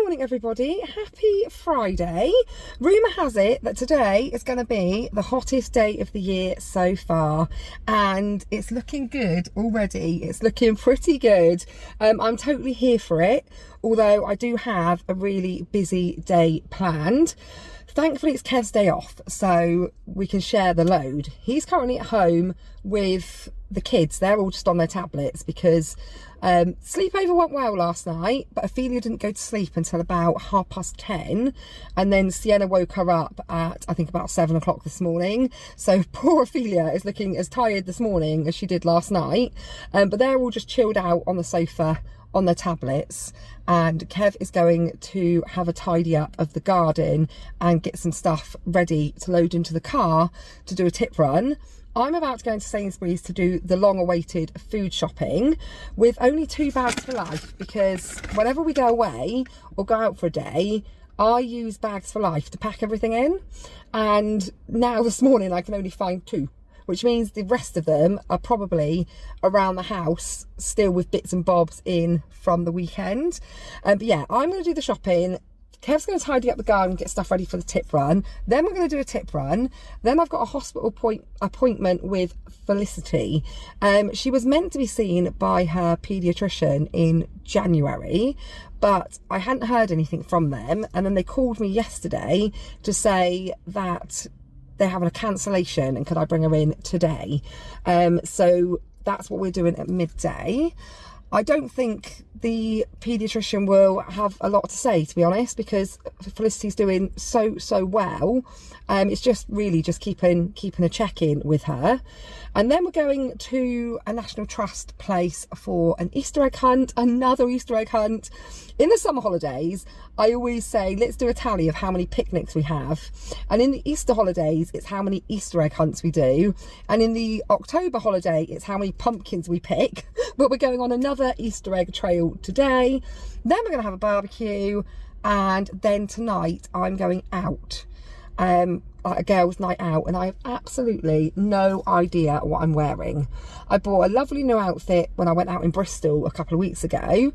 morning everybody, happy Friday. Rumour has it that today is going to be the hottest day of the year so far, and it's looking good already. It's looking pretty good. I'm totally here for it, although I do have a really busy day planned. Thankfully it's Kev's day off, so we can share the load. He's currently at home with the kids. They're all just on their tablets because sleepover went well last night, but Ophelia didn't go to sleep until about 10:30, and then Sienna woke her up at I think about 7 o'clock this morning. So poor Ophelia is looking as tired this morning as she did last night, but they're all just chilled out on the sofa on their tablets, and Kev is going to have a tidy up of the garden and get some stuff ready to load into the car to do a tip run. I'm about to go into Sainsbury's to do the long-awaited food shopping with only 2 bags for life, because whenever we go away or go out for a day, I use bags for life to pack everything in, and now this morning I can only find 2, which means the rest of them are probably around the house still with bits and bobs in from the weekend. But yeah, I'm going to do the shopping. Kev's going to tidy up the garden and get stuff ready for the tip run. Then we're going to do a tip run. Then I've got a hospital appointment with Felicity. She was meant to be seen by her paediatrician in January, but I hadn't heard anything from them. And then they called me yesterday to say that they're having a cancellation and could I bring her in today. So that's what we're doing at midday. I don't think the paediatrician will have a lot to say, to be honest, because Felicity's doing so well. It's just really just keeping a check-in with her. And then we're going to a National Trust place for an Easter egg hunt, another Easter egg hunt. In the summer holidays, I always say, let's do a tally of how many picnics we have. And in the Easter holidays, it's how many Easter egg hunts we do. And in the October holiday, it's how many pumpkins we pick. But we're going on another Easter egg trail today. Then we're going to have a barbecue. And then tonight, I'm going out. Like a girls' night out, and I have absolutely no idea what I'm wearing. I bought a lovely new outfit when I went out in Bristol a couple of weeks ago,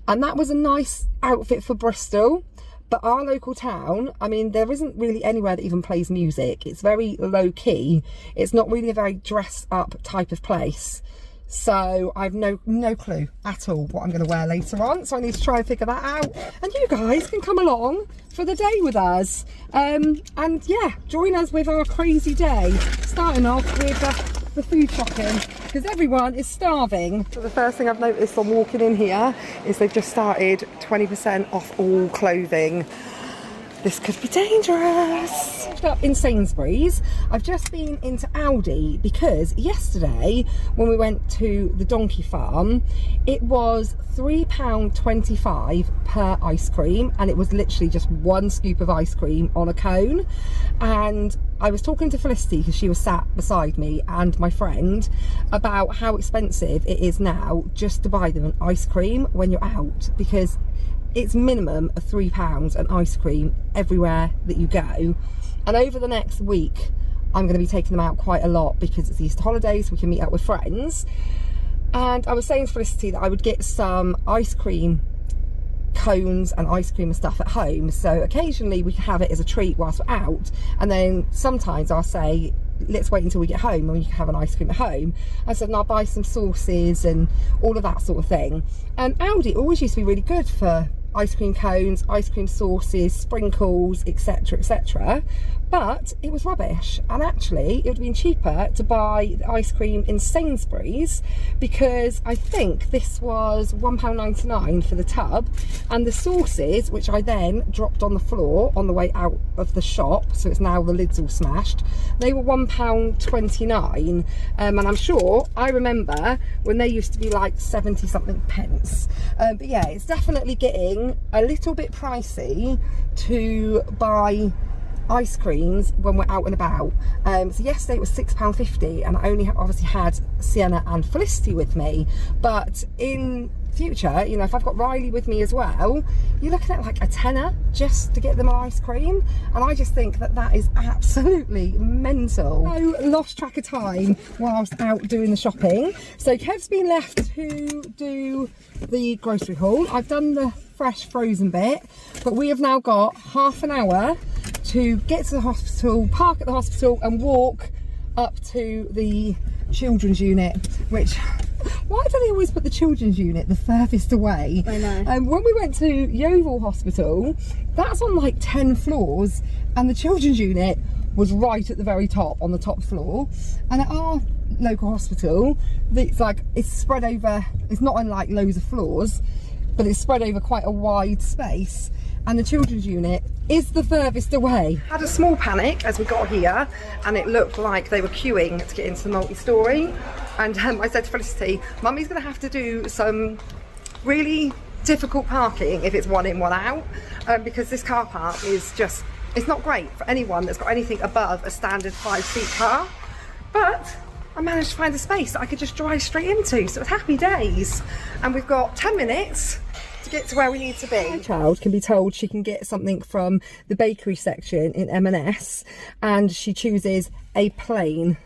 and that was a nice outfit for Bristol, but our local town, I mean, there isn't really anywhere that even plays music. It's very low key. It's not really a very dress up type of place. So I've no clue at all what I'm going to wear later on. So I need to try and figure that out. And you guys can come along for the day with us. And yeah, join us with our crazy day. Starting off with the food shopping, because everyone is starving. So the first thing I've noticed on walking in here is they've just started 20% off all clothing. This could be dangerous. Up in Sainsbury's, I've just been into Aldi because yesterday when we went to the donkey farm, it was £3.25 per ice cream, and it was literally just 1 scoop of ice cream on a cone. And I was talking to Felicity, because she was sat beside me, and my friend, about how expensive it is now just to buy them an ice cream when you're out, because it's minimum of £3 an ice cream everywhere that you go. And over the next week, I'm going to be taking them out quite a lot because it's Easter holidays, we can meet up with friends. And I was saying to Felicity that I would get some ice cream cones and ice cream and stuff at home, so occasionally we can have it as a treat whilst we're out, and then sometimes I'll say, let's wait until we get home and we can have an ice cream at home. I said, and I'll buy some sauces and all of that sort of thing. And Aldi always used to be really good for ice cream cones, ice cream sauces, sprinkles, etc, etc, but it was rubbish. And actually it would have been cheaper to buy the ice cream in Sainsbury's, because I think this was £1.99 for the tub, and the sauces, which I then dropped on the floor on the way out of the shop, so it's now the lid's all smashed, they were £1.29, and I'm sure I remember when they used to be like 70 something pence. But yeah, it's definitely getting a little bit pricey to buy ice creams when we're out and about. So yesterday it was £6.50, and I only obviously had Sienna and Felicity with me, but in future, you know, if I've got Riley with me as well, you're looking at like a tenner just to get them an ice cream, and I just think that that is absolutely mental. I lost track of time whilst out doing the shopping, so Kev's been left to do the grocery haul. I've done the fresh frozen bit, but we have now got half an hour to get to the hospital, park at the hospital and walk up to the children's unit, which, why do they always put the children's unit the furthest away? I know. When we went to Yeovil Hospital, that's on like 10 floors, and the children's unit was right at the very top, on the top floor. And at our local hospital, it's spread over, it's not on like loads of floors, but it's spread over quite a wide space, and the children's unit is the furthest away. Had a small panic as we got here, and it looked like they were queuing to get into the multi-storey, and I said to Felicity, Mummy's gonna have to do some really difficult parking if it's one in, one out, because this car park is just, it's not great for anyone that's got anything above a standard 5-seat car. But I managed to find a space that I could just drive straight into, so it's happy days. And we've got 10 minutes to get to where we need to be. My child can be told she can get something from the bakery section in M&S, and she chooses a plain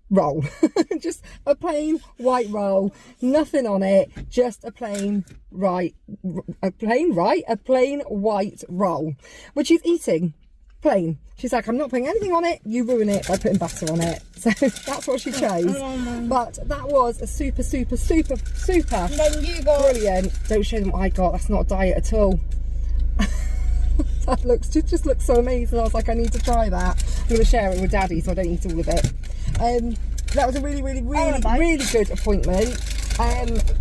roll. Just a plain white roll, nothing on it, just a plain white roll, which she's eating plain. She's like, I'm not putting anything on it, you ruin it by putting butter on it. So that's what she chose. But that was a super Then you got brilliant. Don't show them what I got, that's not a diet at all. That just looks so amazing. I was like, I need to try that. I'm going to share it with Daddy so I don't eat all of it. That was a really good appointment.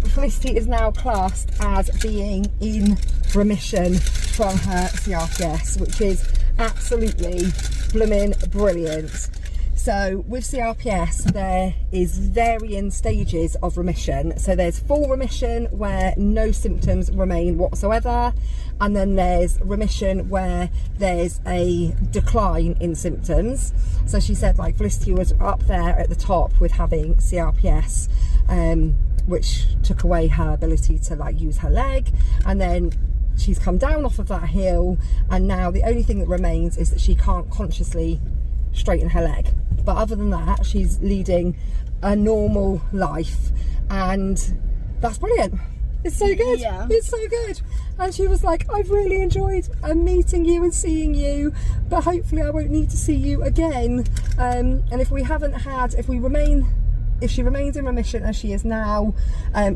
Felicity is now classed as being in remission from her CRPS, which is absolutely blooming brilliant. So with CRPS, there is varying stages of remission. So there's full remission where no symptoms remain whatsoever, and then there's remission where there's a decline in symptoms. So she said, like, Felicity was up there at the top with having CRPS, which took away her ability to like use her leg, and then she's come down off of that hill, and now the only thing that remains is that she can't consciously straighten her leg. But other than that, she's leading a normal life, and that's brilliant. It's so good. Yeah. It's so good. And she was like, I've really enjoyed meeting you and seeing you, but hopefully I won't need to see you again. And if she remains in remission as she is now,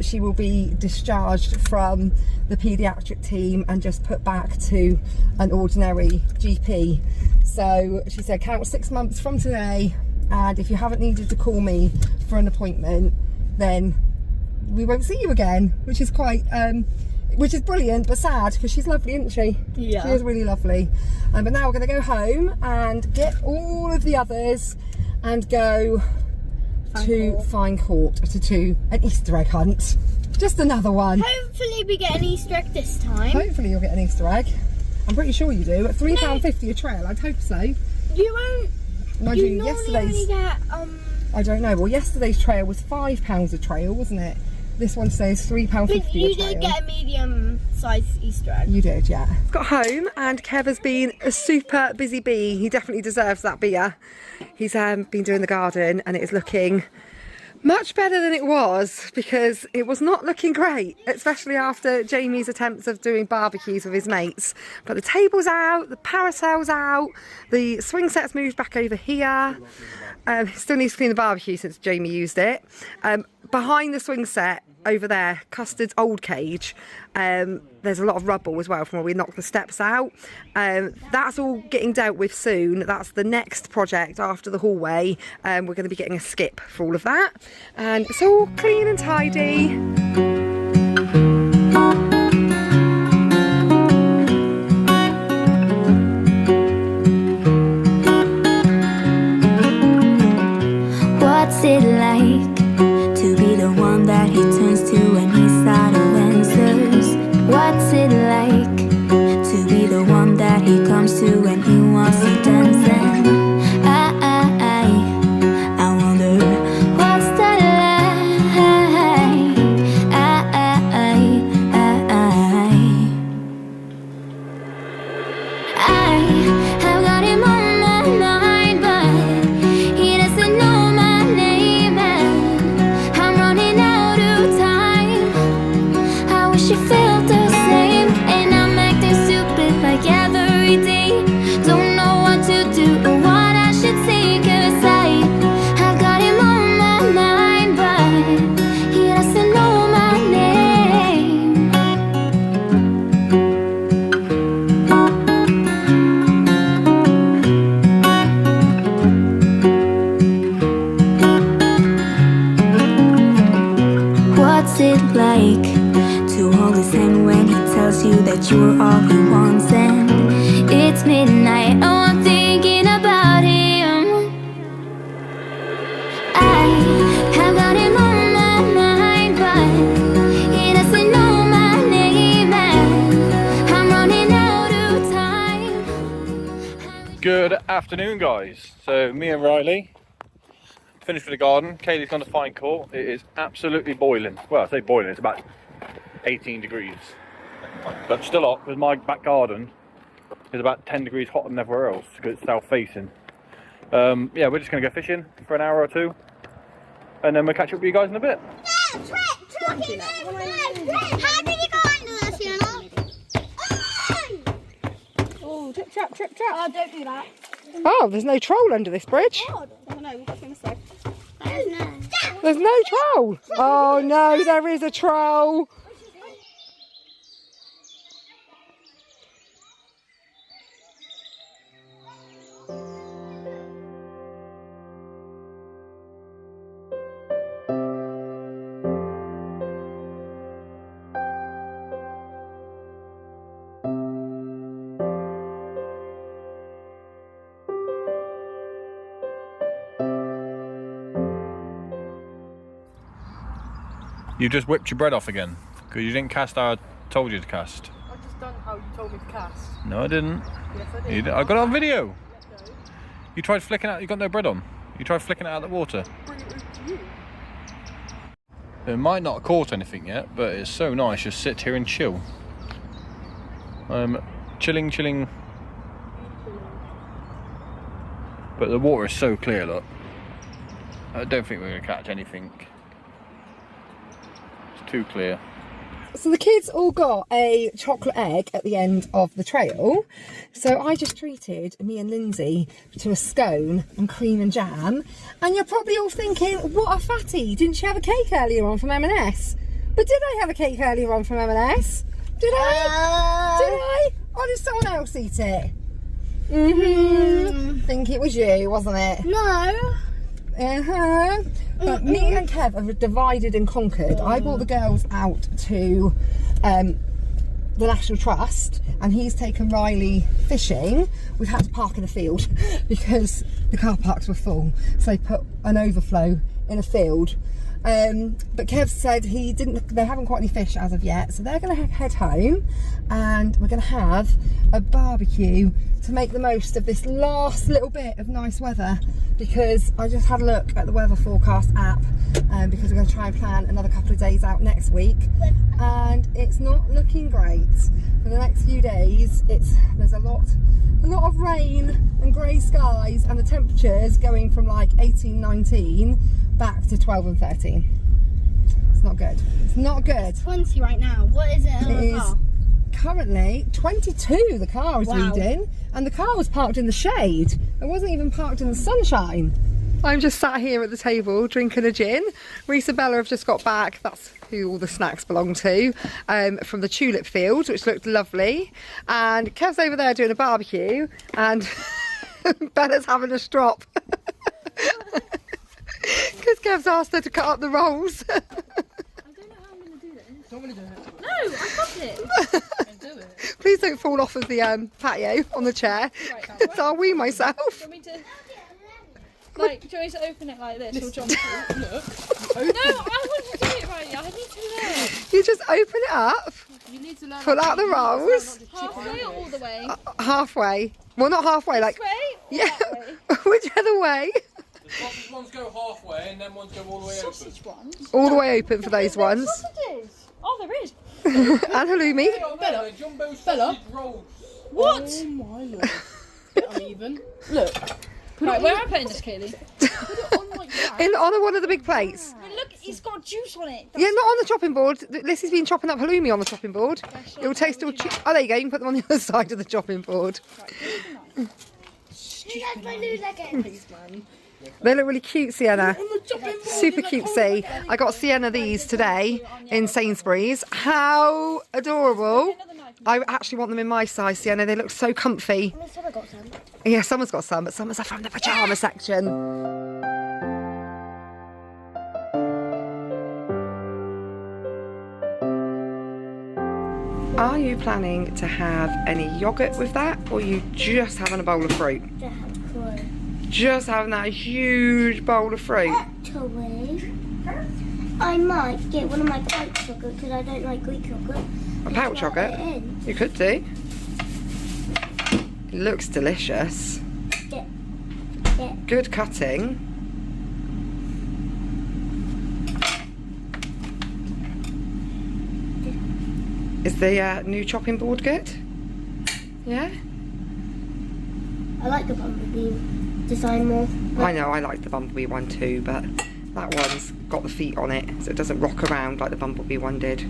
she will be discharged from the paediatric team and just put back to an ordinary GP. So she said, count 6 months from today, and if you haven't needed to call me for an appointment, then we won't see you again, which is quite which is brilliant but sad, because she's lovely, isn't she? Yeah, she is really lovely. But now we're going to go home and get all of the others and go to Fine Court to do an Easter egg hunt. Just another one. Hopefully we get an Easter egg this time. Hopefully you'll get an Easter egg. I'm pretty sure you do. At £3.50 a trail, I'd hope so. You won't. Mind you, normally only get I don't know. Well, yesterday's trail was £5 a trail, wasn't it? This one says £3.50 a trail. You did get a medium-sized Easter egg. You did, yeah. Got home and Kev has been a super busy bee. He definitely deserves that beer. He's been doing the garden, and it is looking much better than it was, because it was not looking great, especially after Jamie's attempts of doing barbecues with his mates. But the table's out, the parasol's out, the swing set's moved back over here. Still needs to clean the barbecue since Jamie used it. Behind the swing set over there, Custard's old cage, there's a lot of rubble as well from where we knocked the steps out. That's all getting dealt with soon. That's the next project after the hallway. We're going to be getting a skip for all of that, and it's all clean and tidy. What's it like to be the one that he turns to when he's out of answers? What's it like to be the one that he comes to when he wants to dance? And I wonder what's that like? that you're all he wants. And it's midnight, oh, I'm thinking about him. I have got him on my mind, but he doesn't know my name, and I'm running out of time. Good afternoon, guys. So me and Riley finished with the garden. Kaylee's gone to fine court. It is absolutely boiling. Well, I say boiling, it's about 18 degrees. But still hot, because my back garden is about 10 degrees hotter than everywhere else because it's south facing. Yeah, we're just going to go fishing for an hour or two, and then we'll catch up with you guys in a bit. How did you go under this, you know? Oh, trip trap, trip trap. Oh, don't do that. Oh, there's no troll under this bridge. Oh, no, what was I going to say? There's no troll. Oh no, there is a troll. You just whipped your bread off again because you didn't cast how I told you to cast. I just done how you told me to cast. No, I didn't. Yes, I You did. I got it on video. You tried flicking out. You got no bread on. You tried flicking it out of the water. Bring it over to you. It might not have caught anything yet, but it's so nice. Just sit here and chill. Chilling. But the water is so clear. Look, I don't think we're gonna catch anything. Too clear. So the kids all got a chocolate egg at the end of the trail. So I just treated me and Lindsay to a scone and cream and jam. And you're probably all thinking, what a fatty. Didn't she have a cake earlier on from M&S? But did I have a cake earlier on from M&S? Did I? Did I? Or did someone else eat it? Think it was you, wasn't it? No. But me and Kev have divided and conquered. I brought the girls out to the National Trust, and he's taken Riley fishing. We've had to park in a field because the car parks were full, so they put an overflow in a field. But Kev said they haven't caught any fish as of yet, so they're going to head home, and we're going to have a barbecue to make the most of this last little bit of nice weather, because I just had a look at the weather forecast app, because we're going to try and plan another couple of days out next week, and it's not looking great for the next few days. There's a lot of rain and grey skies, and the temperatures going from like 18, 19 back to 12 and 13. It's not good. It's not good. 20 right now. What is it in It the is car? currently 22, the car is Wow. reading, and the car was parked in the shade. It wasn't even parked in the sunshine. I'm just sat here at the table drinking a gin. Reese and Bella have just got back. That's who all the snacks belong to, from the tulip field, which looked lovely. And Kev's over there doing a barbecue, and Bella's having a strop. Because Kev's asked her to cut up the rolls. I don't know how I'm going to do this. Don't want to do it. No, I got it. Do it. Please don't fall off of the patio on the chair, because I'll wee myself. Do you want me to, like, do you want me to open it like this or jump through? Look. No, I want to do it right now. I need to learn. You just open it up, You need to learn. pull out the rolls, Halfway or all the way? halfway. Well, not halfway, like, This way or yeah, that way? whichever way. Ones go halfway and then ones go all the way Sausage ones. All the way open for those ones. Sausages. Oh, there is. And halloumi. Bella, jumbo sausage rolls. What? Oh my lord. Bit uneven. Look. Right, where am I putting this, Kaylee? On like that. On one of the big plates. I mean, look, it's got juice on it. Yeah, not on the chopping board. Lissy's been chopping up halloumi on the chopping board. It will taste all oh, there you go. You can put them on the other side of the chopping board. Please, man. They look really cute, Sienna. Super cutesy. I got Sienna these today in Sainsbury's. How adorable. I actually want them in my size, Sienna. They look so comfy. Someone got some. Yeah, Summer's got some, but Summer's are from the pyjama section. Are you planning to have any yogurt with that, or are you just having a bowl of fruit? Just having that huge bowl of fruit? Actually, I might get one of my pouch chocolate because I don't like Greek yogurt. A pouch yogurt? You could do. It looks delicious. Yeah. Good cutting. Is the new chopping board good? Yeah? I like the bumblebee design more. I know, I like the bumblebee one too, but that one's got the feet on it, so it doesn't rock around like the bumblebee one did.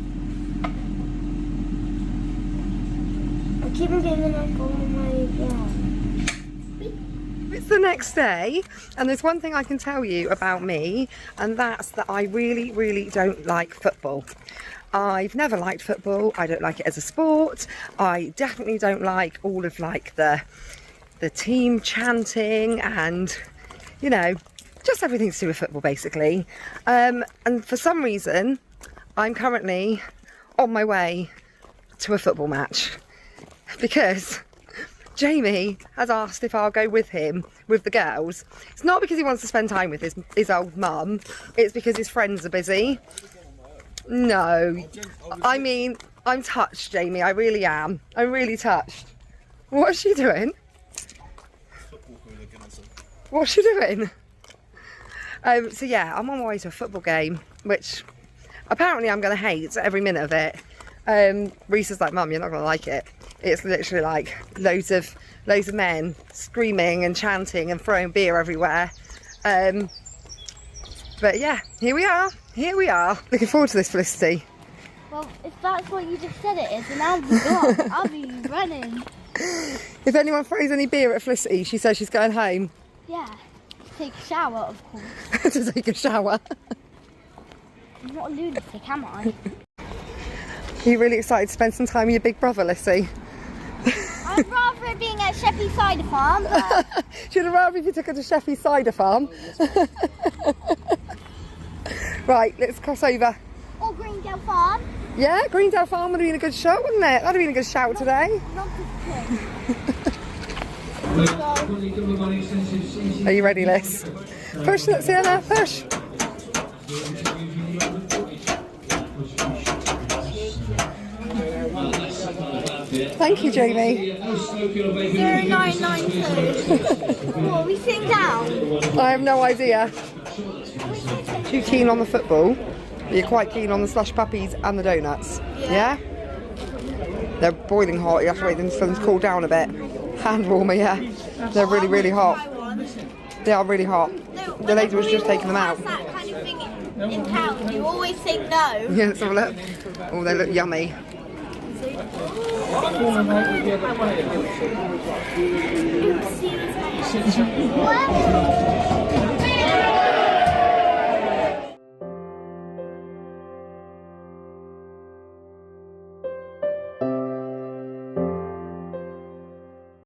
I keep on getting like all my It's the next day, and there's one thing I can tell you about me, and that's that I really, really don't like football. I've never liked football. I don't like it as a sport. I definitely don't like all of like the team chanting and, you know, just everything to do with football basically. And for some reason, I'm currently on my way to a football match because Jamie has asked if I'll go with him, with the girls. It's not because he wants to spend time with his old mum, it's because his friends are busy. No, I mean, I'm touched, Jamie, I really am. I'm really touched. What's she doing? What's she doing? So yeah, I'm on my way to a football game, which apparently I'm going to hate every minute of it. Reese is like, Mum, you're not going to like it. It's literally like loads of men screaming and chanting and throwing beer everywhere. But yeah, here we are. Looking forward to this, Felicity. Well, if that's what you just said it is, then I'll be gone. I'll be running. If anyone throws any beer at Felicity, she says she's going home. Yeah. Take a shower, of course. To take a shower. I'm not a lunatic, am I? Are you really excited to spend some time with your big brother, Lissy? I'd rather it being at Sheppey Cider Farm, but... Should have rather if you took her to Sheppey Cider Farm. Right, let's cross over. Or Greendale Farm. Yeah, Greendale Farm would have been a good show, wouldn't it? That'd have been a good shout today. Not Are you ready, Liz? Push, Sienna, push. Thank you, Jamie. 0992. What, are we sitting down? I have no idea. Too keen on the football? You're quite keen on the slush puppies and the donuts? Yeah? They're boiling hot. You have to wait for them to cool down a bit. Hand warmer, yeah. They're really, really hot. They are really hot. The lady was just taking them out. That kind of thing in town, you always say no. Yeah, let's have a look. Oh, they look yummy. What?